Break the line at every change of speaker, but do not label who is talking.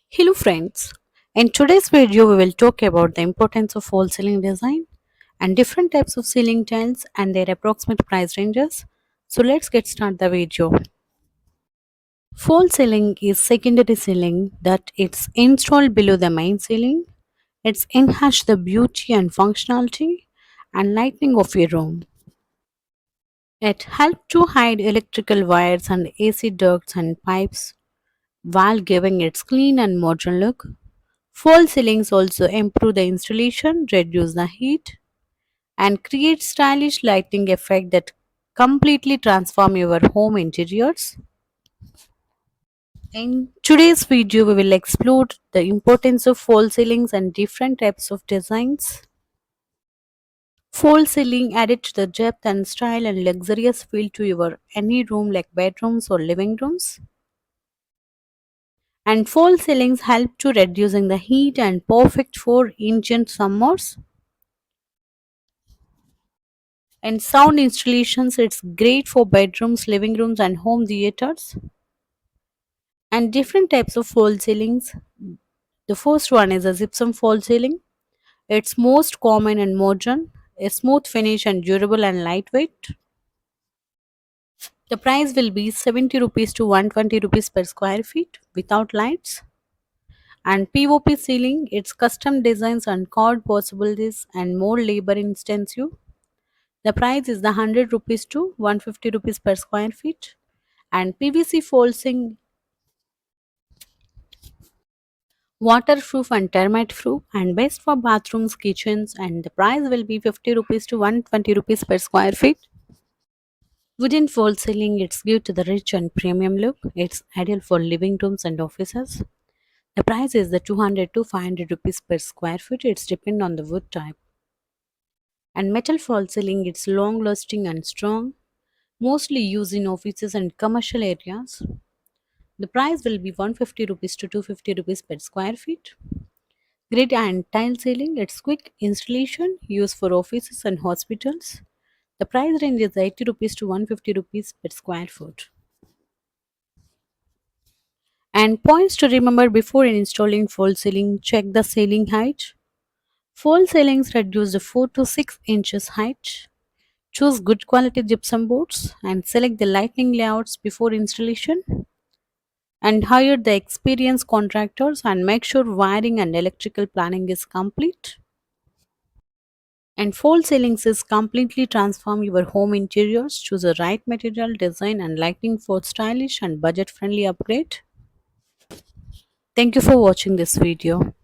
Hello friends, in today's video we will talk about the importance of false ceiling design and different types of ceiling tiles and their approximate price ranges. So let's get started the video. False ceiling is secondary ceiling that it's installed below the main ceiling. It's enhance the beauty and functionality and lighting of your room. It helps to hide electrical wires and AC ducts and pipes while giving its clean and modern look. False ceilings also improve the installation, reduce the heat, and create stylish lighting effect that completely transform your home interiors. In today's video, we will explore the importance of false ceilings and different types of designs. False ceiling added to the depth and style and luxurious feel to your any room like bedrooms or living rooms. And false ceilings help to reducing the heat and perfect for ancient summers. And sound installations, it's great for bedrooms, living rooms, and home theaters. And different types of false ceilings. The first one is a gypsum false ceiling. It's most common and modern, a smooth finish and durable and lightweight. The price will be 70 rupees to 120 rupees per square feet without lights. And POP ceiling, it's custom designs and cord possibilities and more labor intensive. The price is the 100 rupees to 150 rupees per square feet. And PVC falsing, waterproof and termite proof and best for bathrooms, kitchens, and the price will be 50 rupees to 120 rupees per square feet. Wooden false ceiling, it's give to the rich and premium look. It's ideal for living rooms and offices. The price is the 200 to 500 rupees per square feet. It's depend on the wood type. And metal false ceiling, it's long lasting and strong, mostly used in offices and commercial areas. The price will be 150 rupees to 250 rupees per square feet. Grid and tile ceiling, it's quick installation used for offices and hospitals. The price range is 80 rupees to 150 rupees per square foot. And points to remember before installing false ceiling, check the ceiling height. False ceilings reduce to 4 to 6 inches height. Choose good quality gypsum boards and select the lighting layouts before installation. And hire the experienced contractors and make sure wiring and electrical planning is complete. And false ceilings is completely transform your home interiors. Choose the right material, design, and lighting for stylish and budget friendly upgrade. Thank you for watching this video.